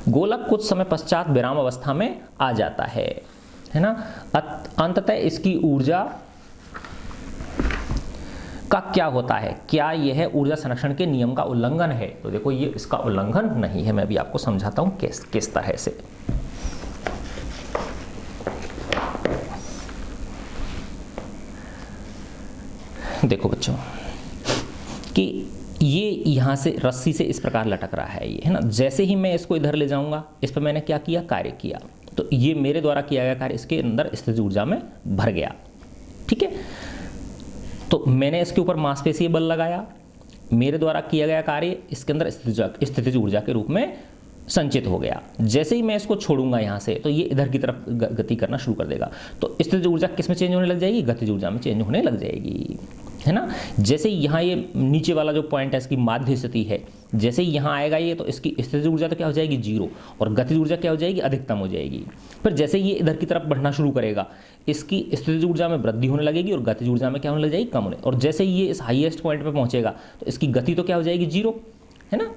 [SPEAKER 1] गोलक कुछ समय पश्चात विराम अवस्था में आ जाता है ना। अंततः इसकी ऊर्जा का क्या होता है? क्या यह ऊर्जा संरक्षण के नियम का उल्लंघन है? तो देखो ये इसका उल्लंघन नहीं है। मैं अभी आपको समझाता हूं किस तरह से। देखो बच्चों कि ये यहां से रस्सी से इस प्रकार लटक रहा है ये, है ना। जैसे ही मैं इसको इधर ले जाऊंगा, इस पर मैंने क्या किया? कार्य किया। तो ये मेरे द्वारा किया गया कार्य इसके अंदर स्थितिज ऊर्जा में भर गया, ठीक है। तो मैंने इसके ऊपर मांसपेशीय बल लगाया, मेरे द्वारा किया गया कार्य इसके अंदर स्थितिज ऊर्जा के रूप में संचित हो गया। जैसे ही मैं इसको छोड़ूंगा यहाँ से तो ये इधर की तरफ गति करना शुरू कर देगा, तो स्थितिज ऊर्जा किस में चेंज होने लग जाएगी? गतिज ऊर्जा में चेंज होने लग जाएगी, है ना। जैसे ही यहाँ ये नीचे वाला जो पॉइंट है इसकी माध्य स्थिति है, जैसे ही यहाँ आएगा ये तो इसकी स्थितिज ऊर्जा तो क्या हो जाएगी? जीरो, और गतिज ऊर्जा क्या हो जाएगी? अधिकतम हो जाएगी। फिर जैसे ही ये इधर की तरफ बढ़ना शुरू करेगा, इसकी स्थितिज ऊर्जा में वृद्धि होने लगेगी और गतिज ऊर्जा में क्या होने लग जाएगी? कम होने। और जैसे ही ये इस हाईएस्ट पॉइंट पे पहुंचेगा तो इसकी गति तो क्या हो जाएगी? जीरो, है ना।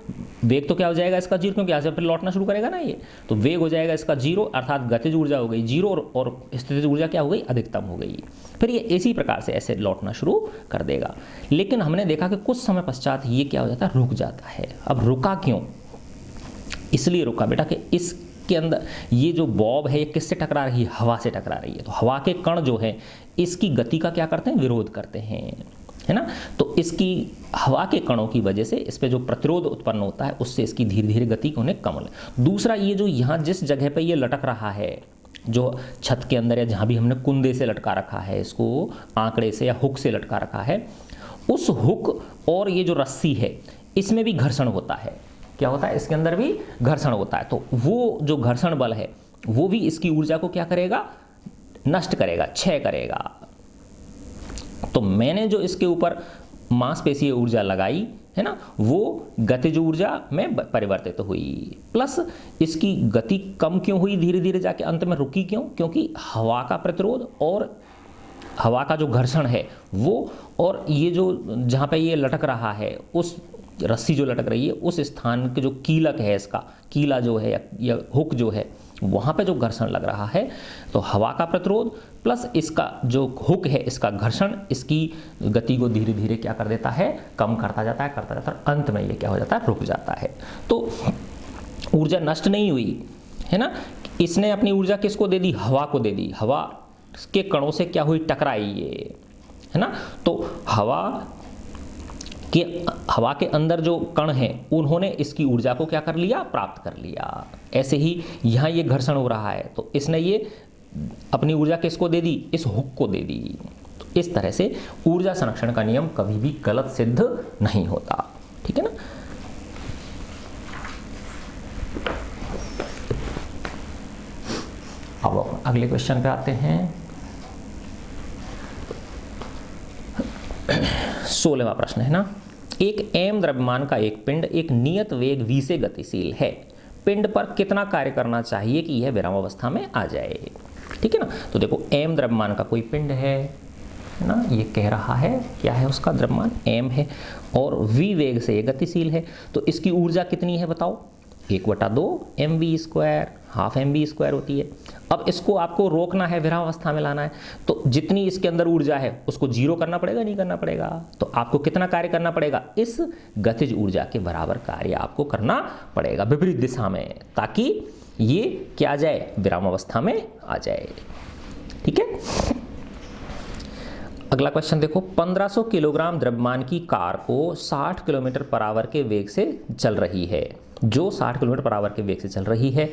[SPEAKER 1] वेग तो क्या हो जाएगा इसका 0, क्योंकि यहाँ से फिर लौटना शुरू करेगा ना ये, तो वेग हो जाएगा इसका 0, अर्थात गतिज ऊर्जा हो गई 0 और स्थितिज ऊर्जा क्या हो गई, अधिकतम हो गई। फिर ये इसी प्रकार से ऐसे लौटना शुरू कर देगा। लेकिन हमने देखा कि कुछ समय पश्चात ये क्या हो जाता है, रुक जाता है। अब रुका क्यों, इसलिए रुका बेटा कि इसके अंदर ये जो बॉब है ये किससे टकरा रही है, हवा से टकरा रही है। तो हवा के कण जो है इसकी गति का क्या करते हैं, विरोध करते हैं, है ना। तो इसकी हवा के कणों की वजह से इस पे जो प्रतिरोध उत्पन्न होता है उससे इसकी धीरे धीरे गति होने कम। दूसरा, ये जो यहाँ जिस जगह पे ये लटक रहा है, जो छत के अंदर या जहाँ भी हमने कुंदे से लटका रखा है, इसको आंकड़े से या हुक से लटका रखा है, उस हुक और ये जो रस्सी है इसमें भी घर्षण होता है। क्या होता है, इसके अंदर भी घर्षण होता है। तो वो जो घर्षण बल है वो भी इसकी ऊर्जा को क्या करेगा, नष्ट करेगा, क्षय करेगा। तो मैंने जो इसके ऊपर मांसपेशीय ऊर्जा लगाई है ना, वो गतिज ऊर्जा में परिवर्तित हुई, प्लस इसकी गति कम क्यों हुई, धीरे धीरे जाके अंत में रुकी क्यों, क्योंकि हवा का प्रतिरोध और हवा का जो घर्षण है वो, और ये जो जहाँ पे ये लटक रहा है, उस रस्सी जो लटक रही है उस स्थान के जो कीलक है, इसका कीला जो है या हुक जो है, वहाँ पे जो घर्षण लग रहा है, तो हवा का प्रतिरोध प्लस इसका जो हुक है इसका घर्षण इसकी गति को धीरे धीरे क्या कर देता है, कम करता जाता है, अंत में ये क्या हो जाता है, रुक जाता है। तो ऊर्जा नष्ट नहीं हुई, है ना। इसने अपनी ऊर्जा किसको दे दी, हवा को दे दी। हवा के कणों से क्या हुई, टकराई ये, है ना। तो हवा के अंदर जो कण हैं उन्होंने इसकी ऊर्जा को क्या कर लिया, प्राप्त कर लिया। ऐसे ही यहाँ ये घर्षण हो रहा है तो इसने ये अपनी ऊर्जा किसको दे दी, इस हुक को दे दी। तो इस तरह से ऊर्जा संरक्षण का नियम कभी भी गलत सिद्ध नहीं होता, ठीक है ना। अब अगले क्वेश्चन पे आते हैं। 16वां प्रश्न है ना, एक m द्रव्यमान का एक पिंड एक नियत वेग v से गतिशील है, पिंड पर कितना कार्य करना चाहिए कि यह विरामावस्था में आ जाए, ठीक है ना। तो देखो m द्रव्यमान का कोई पिंड है ना, ये कह रहा है क्या है, उसका द्रव्यमान m है और v वेग से ये गतिशील है। तो इसकी ऊर्जा कितनी है बताओ, 1/2 mv², हाफ mv² होती है। अब इसको आपको रोकना है, विरामावस्था में लाना है, तो जितनी इसके अंदर ऊर्जा है उसको जीरो करना पड़ेगा, नहीं करना पड़ेगा। तो आपको कितना कार्य करना पड़ेगा, इस गतिज ऊर्जा के बराबर कार्य आपको करना पड़ेगा विपरीत दिशा में, ताकि ये क्या आ जाए, विरामावस्था में आ जाए, ठीक है। अगला क्वेश्चन देखो, 1500 किलोग्राम द्रव्यमान की कार को 60 किलोमीटर पर आवर के वेग से चल रही है, जो 60 किलोमीटर पर आवर के वेग से चल रही है,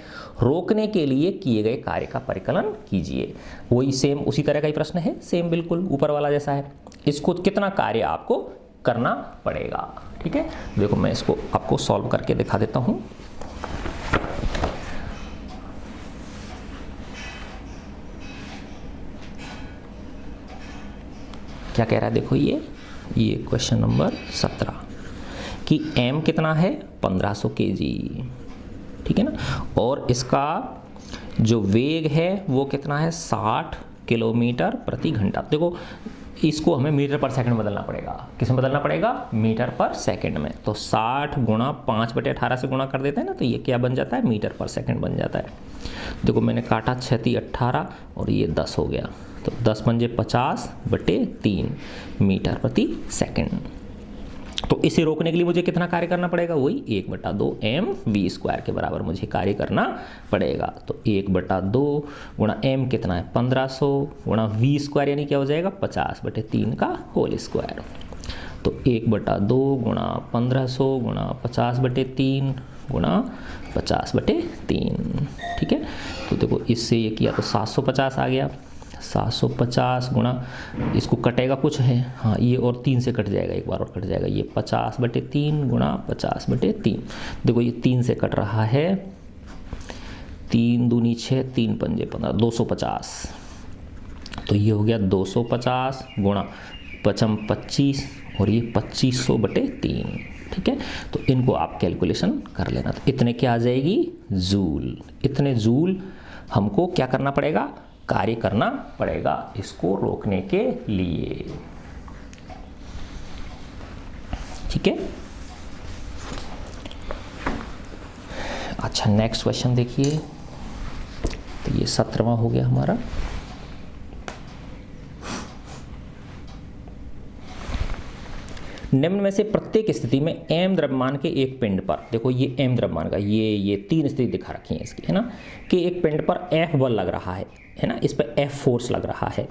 [SPEAKER 1] रोकने के लिए किए गए कार्य का परिकलन कीजिए। वही सेम उसी तरह का ही प्रश्न है, सेम बिल्कुल ऊपर वाला जैसा है। इसको कितना कार्य आपको करना पड़ेगा, ठीक है। देखो मैं इसको आपको सॉल्व करके दिखा देता हूँ। क्या कह रहा है, देखो ये क्वेश्चन नंबर 17 कि m कितना है, 1500 kg, ठीक है ना, और इसका जो वेग है वो कितना है, 60 किलोमीटर प्रति घंटा। देखो इसको हमें मीटर पर सेकंड बदलना पड़ेगा, किसमें बदलना पड़ेगा, मीटर पर सेकंड में। तो 60 गुणा 5/18 से गुणा कर देते हैं ना, तो ये क्या बन जाता है, मीटर पर सेकंड बन जाता है। देखो मैंने काटा 6 18 और ये 10 हो गया, तो 10 पंजे 50/3 मीटर प्रति सेकंड। तो इसे रोकने के लिए मुझे कितना कार्य करना पड़ेगा, वही 1/2 mv² के बराबर मुझे कार्य करना पड़ेगा। तो 1/2 गुणा m कितना है, 1500 गुणा v² यानी क्या हो जाएगा, 50/3 का होल स्क्वायर। तो 1/2 गुणा 1500 गुणा 50/3 गुणा 50/3, ठीक है। तो देखो इससे ये किया तो 750 आ गया, 750 गुणा, इसको कटेगा कुछ है, हाँ ये और 3 से कट जाएगा, एक बार और कट जाएगा, ये 50/3 गुणा 50/3। देखो ये 3 से कट रहा है, 3 दूनी 6, 3 पंजे 15, 250। तो ये हो गया 250 गुणा 25 और ये 2500/3, ठीक है। तो इनको आप कैलकुलेशन कर लेना। तो इतने क्या आ जाएगी, जूल। इतने जूल हमको क्या करना पड़ेगा, कार्य करना पड़ेगा इसको रोकने के लिए, ठीक है। अच्छा, नेक्स्ट क्वेश्चन देखिए, तो ये 17वां हो गया हमारा। निम्न में से प्रत्येक स्थिति में m द्रव्यमान के एक पिंड पर, देखो ये m द्रव्यमान का ये 3 स्थिति दिखा रखी है इसकी, है ना, कि एक पिंड पर F बल लग रहा है ना, इस पर F फोर्स लग रहा है।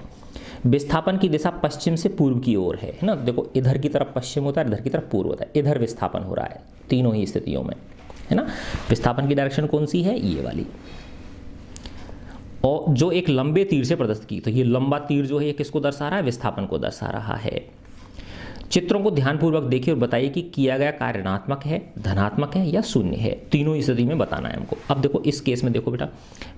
[SPEAKER 1] विस्थापन की दिशा पश्चिम से पूर्व की ओर है ना, देखो इधर की तरफ पश्चिम होता है, इधर की तरफ पूर्व होता है, इधर विस्थापन हो रहा है तीनों ही स्थितियों में, है ना। विस्थापन की डायरेक्शन कौन सी है, ये वाली, और जो एक लंबे तीर से प्रदर्शित की, तो ये लंबा तीर जो है ये किसको दर्शा रहा है, विस्थापन को दर्शा रहा है। चित्रों को ध्यानपूर्वक देखिए और बताइए कि किया गया कार्य ऋणात्मक है, धनात्मक है या शून्य है, तीनों स्थिति में बताना है हमको। अब देखो इस केस में देखो बेटा,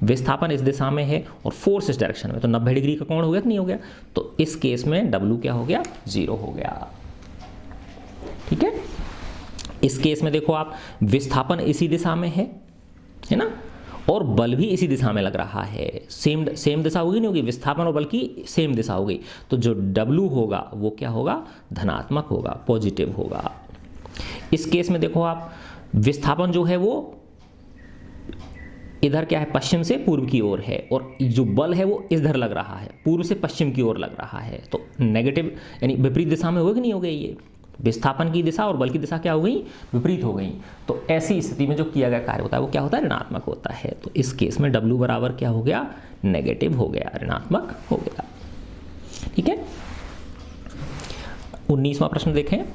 [SPEAKER 1] विस्थापन इस दिशा में है और फोर्स इस डायरेक्शन में, तो 90 डिग्री का कोण हो गया कि नहीं हो गया, तो इस केस में W क्या हो गया, 0 हो गया। ठीक है, इस केस में देखो आप, विस्थापन इसी दिशा में है ना, और बल भी इसी दिशा में लग रहा है, सेम दिशा होगी, नहीं होगी, विस्थापन और बल की सेम दिशा होगी, तो जो W होगा वो क्या होगा, धनात्मक होगा, पॉजिटिव होगा। इस केस में देखो आप, विस्थापन जो है वो इधर क्या है, पश्चिम से पूर्व की ओर है, और जो बल है वो इधर लग रहा है, पूर्व से पश्चिम की ओर लग रहा है, तो नेगेटिव यानी विपरीत दिशा में होगी कि नहीं हो गई, ये विस्थापन की दिशा और बल की दिशा क्या हो गई, विपरीत हो गई। तो ऐसी स्थिति में जो किया गया कार्य होता है वो क्या होता है, ऋणात्मक होता है। तो इस केस में W बराबर क्या हो गया, नेगेटिव हो गया, ऋणात्मक हो गया। ठीक है, 19वां प्रश्न देखें।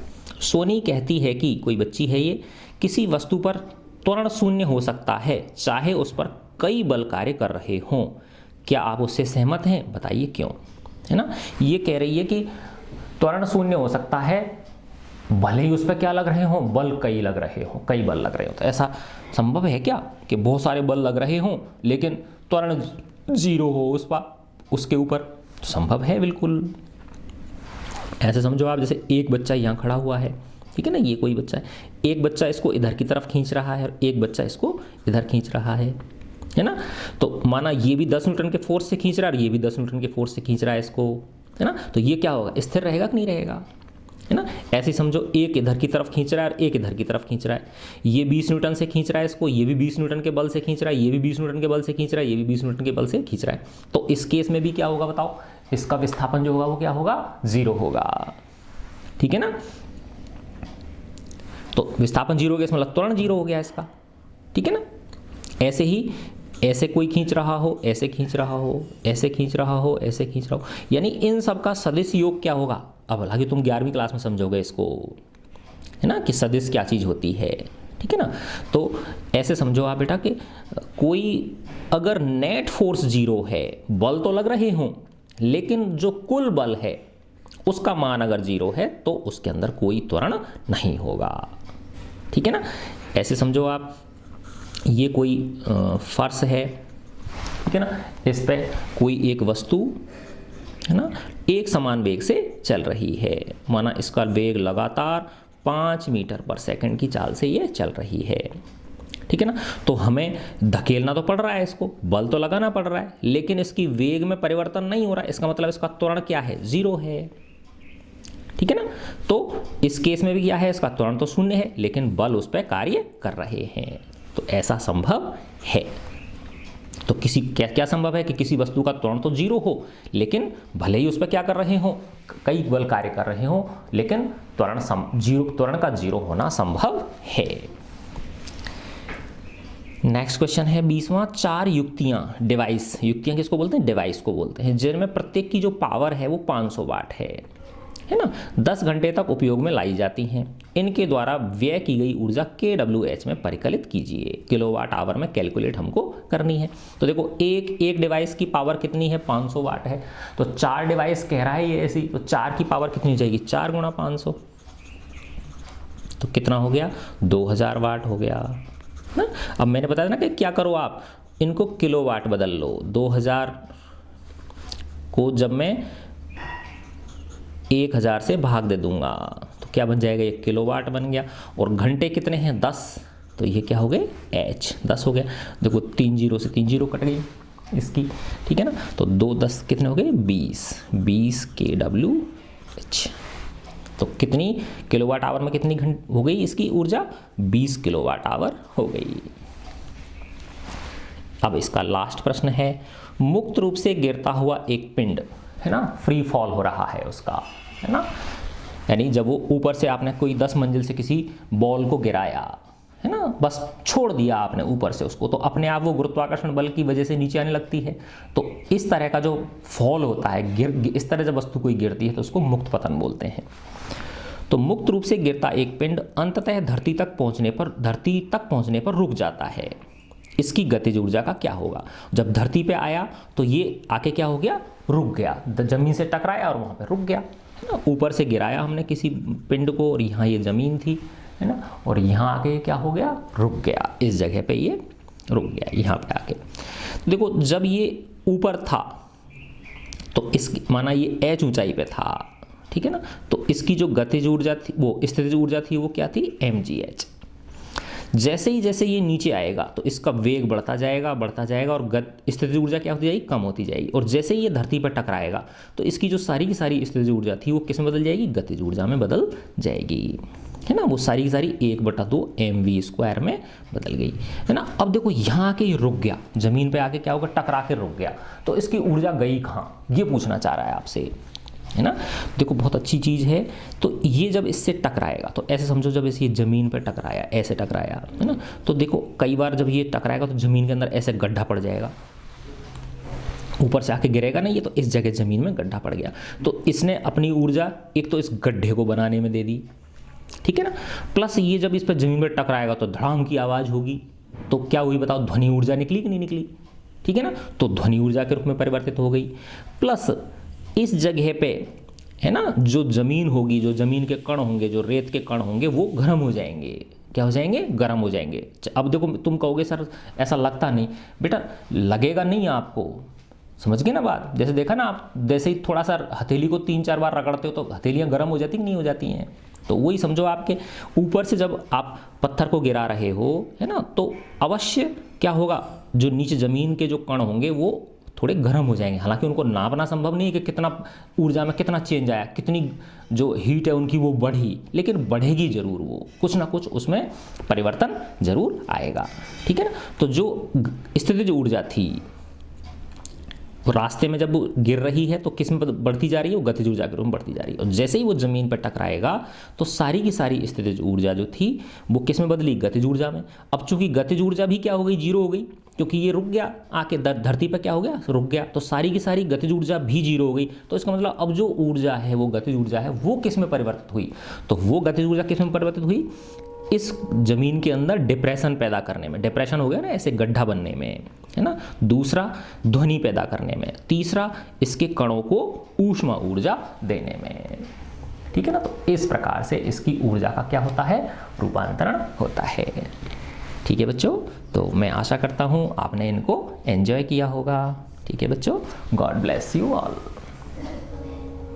[SPEAKER 1] सोनी कहती है कि, कोई बच्ची है ये, किसी वस्तु पर त्वरण शून्य हो सकता है चाहे उस पर कई बल कार्य कर रहे हों, क्या आप उससे सहमत हैं, बताइए क्यों, है ना। ये कह रही है कि त्वरण शून्य हो सकता है भले ही उस पर क्या लग रहे हों, बल कई लग रहे हों, कई बल लग रहे हो, तो ऐसा संभव है क्या कि बहुत सारे बल लग रहे हों लेकिन त्वरण 0 हो उस पर, उसके ऊपर, तो संभव है बिल्कुल। ऐसे समझो आप, जैसे एक बच्चा यहाँ खड़ा हुआ है, ठीक है ना, ये कोई बच्चा है, एक बच्चा इसको इधर की तरफ खींच रहा है और एक बच्चा इसको इधर खींच रहा है ना, तो माना ये भी 10 न्यूटन के फोर्स से खींच रहा है और ये भी 10 न्यूटन के फोर्स से खींच रहा है इसको, है ना, तो ये क्या होगा, स्थिर रहेगा कि नहीं रहेगा, है ना। ऐसे समझो, एक इधर की तरफ खींच रहा है और एक इधर की तरफ खींच रहा है, ये 20 न्यूटन से खींच रहा है इसको, ये भी 20 न्यूटन के बल से खींच रहा है, ये भी 20 न्यूटन के बल से खींच रहा है, ये भी 20 न्यूटन के बल से खींच रहा है, तो इस केस में भी क्या होगा बताओ, इसका विस्थापन जो होगा वो क्या होगा, 0 होगा। ठीक है ना, तो विस्थापन 0 हो गया, इसमें त्वरण 0 हो गया इसका। ठीक है ना, ऐसे ही ऐसे कोई खींच रहा हो, ऐसे खींच रहा हो, ऐसे खींच रहा हो, ऐसे खींच रहा हो, यानी इन सब का सदिश योग क्या होगा। अब हालांकि तुम 11वीं क्लास में समझोगे इसको, है ना, कि सदिश क्या चीज़ होती है। ठीक है ना, तो ऐसे समझो आप बेटा कि कोई अगर नेट फोर्स 0 है, बल तो लग रहे हों लेकिन जो कुल बल है उसका मान अगर 0 है तो उसके अंदर कोई त्वरण नहीं होगा। ठीक है ना, ऐसे समझो आप, ये कोई फर्श है, ठीक है ना, इस पे कोई एक वस्तु, है ना, एक समान वेग से चल रही है, माना इसका वेग लगातार 5 मीटर पर सेकंड की चाल से ये चल रही है। ठीक है ना, तो हमें धकेलना तो पड़ रहा है, इसको बल तो लगाना पड़ रहा है, लेकिन इसकी वेग में परिवर्तन नहीं हो रहा है, इसका मतलब इसका त्वरण क्या है, 0 है। ठीक है ना, तो इस केस में भी क्या है, इसका त्वरण तो 0 है लेकिन बल उस पर कार्य कर रहे हैं, तो ऐसा संभव है। तो किसी क्या संभव है कि किसी वस्तु का त्वरण तो 0 हो लेकिन भले ही उस पर क्या कर रहे हो, कई बल कार्य कर रहे हो, लेकिन त्वरण का 0 होना संभव है। नेक्स्ट क्वेश्चन है 20वां। 4 युक्तियां, डिवाइस, युक्तियां किसको बोलते हैं, डिवाइस को बोलते हैं, जिनमें प्रत्येक की जो पावर है वो 500 वाट है ना, 10 घंटे तक उपयोग में लाई जाती हैं। इनके द्वारा व्यय की गई ऊर्जा kWh में परिकलित कीजिए, किलोवाट आवर में कैलकुलेट हमको करनी है। तो देखो एक डिवाइस की पावर कितनी है, 500 वाट है, तो 4 डिवाइस कह रहा है ये ऐसी, तो 4 की पावर कितनी हो जाएगी, 4 गुणा 500, तो कितना हो गया, 2000 वाट हो गया ना। अब मैंने बताया ना कि क्या करो आप, इनको किलोवाट बदल लो, 2000 को जब मैं 1000 से भाग दे दूंगा तो क्या बन जाएगा, 1 किलोवाट बन गया। और घंटे कितने हैं, 10, तो ये क्या हो गए, H 10 हो गया। देखो 3 0 से 3 0 कट गई इसकी, ठीक है ना, तो 2 10 कितने हो गए, 20 kWh। तो कितनी किलोवाट आवर में कितनी घंटे हो गई इसकी ऊर्जा, 20 किलोवाट आवर हो गई। अब इसका लास्ट प्रश्न है, मुक्त रूप से गिरता हुआ एक पिंड, है ना, फ्री फॉल हो रहा है उसका, है ना, यानी जब वो ऊपर से आपने कोई 10 मंजिल से किसी बॉल को गिराया, है ना, बस छोड़ दिया आपने ऊपर से उसको, तो अपने आप वो गुरुत्वाकर्षण बल की वजह से नीचे आने लगती है। तो इस तरह का जो फॉल होता है, इस तरह जब वस्तु कोई गिरती है तो उसको मुक्त पतन बोलते हैं। तो मुक्त रूप से गिरता एक पिंड अंततः धरती तक पहुंचने पर रुक जाता है, इसकी गतिज ऊर्जा का क्या होगा? जब धरती पे आया तो ये आके क्या हो गया, रुक गया, जमीन से टकराया और वहाँ पे रुक गया, है ना। ऊपर से गिराया हमने किसी पिंड को और यहाँ ये ज़मीन थी, है ना, और यहाँ आके क्या हो गया, रुक गया, इस जगह पे ये रुक गया, यहाँ पे आके। देखो जब ये ऊपर था तो इसकी माना ये h ऊंचाई पे था, ठीक है ना, तो इसकी जो गतिज ऊर्जा थी, वो स्थितिज ऊर्जा थी, वो क्या थी, mgh। जैसे ये नीचे आएगा तो इसका वेग बढ़ता जाएगा और स्थितिज ऊर्जा क्या होती जाएगी, कम होती जाएगी। और जैसे ही ये धरती पर टकराएगा तो इसकी जो सारी की सारी स्थितिज ऊर्जा थी वो किस में बदल जाएगी, गतिज ऊर्जा में बदल जाएगी, है ना। वो सारी की सारी 1/2 mv² में बदल गई, है ना। अब देखो यहाँ आके ये रुक गया, जमीन पे आके क्या होगा, टकरा के रुक गया, तो इसकी ऊर्जा गई कहाँ, ये पूछना चाह रहा है आपसे, है ना। देखो बहुत अच्छी चीज़ है। तो ये जब इससे टकराएगा तो ऐसे समझो, जब इसे ज़मीन पर टकराया, ऐसे टकराया, है ना, तो देखो कई बार जब ये टकराएगा तो ज़मीन के अंदर ऐसे गड्ढा पड़ जाएगा, ऊपर से आके गिरेगा ना ये, तो इस जगह ज़मीन में गड्ढा पड़ गया, तो इसने अपनी ऊर्जा एक तो इस गड्ढे को बनाने में दे दी, ठीक है ना, प्लस ये जब इस पर ज़मीन पर टकराएगा तो धड़ाम की आवाज़ होगी, तो क्या हुई बताओ, ध्वनि ऊर्जा निकली कि नहीं निकली, ठीक है ना, तो ध्वनि ऊर्जा के रूप में परिवर्तित हो गई। प्लस इस जगह पे, है ना, जो ज़मीन होगी, जो ज़मीन के कण होंगे, जो रेत के कण होंगे, वो गर्म हो जाएंगे, क्या हो जाएंगे, गर्म हो जाएंगे। अब देखो तुम कहोगे सर ऐसा लगता नहीं, बेटा लगेगा नहीं आपको, समझ गए ना बात। जैसे देखा ना आप, जैसे ही थोड़ा सा हथेली को 3-4 बार रगड़ते हो तो हथेलियाँ गर्म हो जाती कि नहीं हो जाती हैं, तो वही समझो आपके ऊपर से जब आप पत्थर को गिरा रहे हो, है ना, तो अवश्य क्या होगा, जो नीचे ज़मीन के जो कण होंगे वो थोड़े गर्म हो जाएंगे। हालांकि उनको नापना संभव नहीं है कि कितना ऊर्जा में कितना चेंज आया, कितनी जो हीट है उनकी वो बढ़ी, लेकिन बढ़ेगी जरूर, वो कुछ ना कुछ उसमें परिवर्तन जरूर आएगा, ठीक है ना। तो जो स्थितिज ऊर्जा थी रास्ते में जब वो गिर रही है तो किस में बढ़ती जा रही है, वो गतिज ऊर्जा के रूप में बढ़ती जा रही है, और जैसे ही वो ज़मीन पर टकराएगा तो सारी की सारी स्थितिज ऊर्जा जो थी वो किस में बदली, गतिज ऊर्जा में। अब चूंकि गतिज ऊर्जा भी क्या हो गई, जीरो हो गई, क्योंकि ये रुक गया, आके धरती पर क्या हो गया, रुक गया, तो सारी की सारी गतिज ऊर्जा भी जीरो हो गई। तो इसका मतलब अब जो ऊर्जा है, वो गतिज ऊर्जा है, वो किस में परिवर्तित हुई, तो वो गतिज ऊर्जा किस में परिवर्तित हुई, इस जमीन के अंदर डिप्रेशन पैदा करने में, डिप्रेशन हो गया ना ऐसे गड्ढा बनने में, है ना, दूसरा ध्वनि पैदा करने में, तीसरा इसके कणों को ऊष्मा ऊर्जा देने में, ठीक है ना। तो इस प्रकार से इसकी ऊर्जा का क्या होता है, रूपांतरण होता है, ठीक है बच्चों। तो मैं आशा करता हूँ आपने इनको एंजॉय किया होगा, ठीक है बच्चों। God bless you all.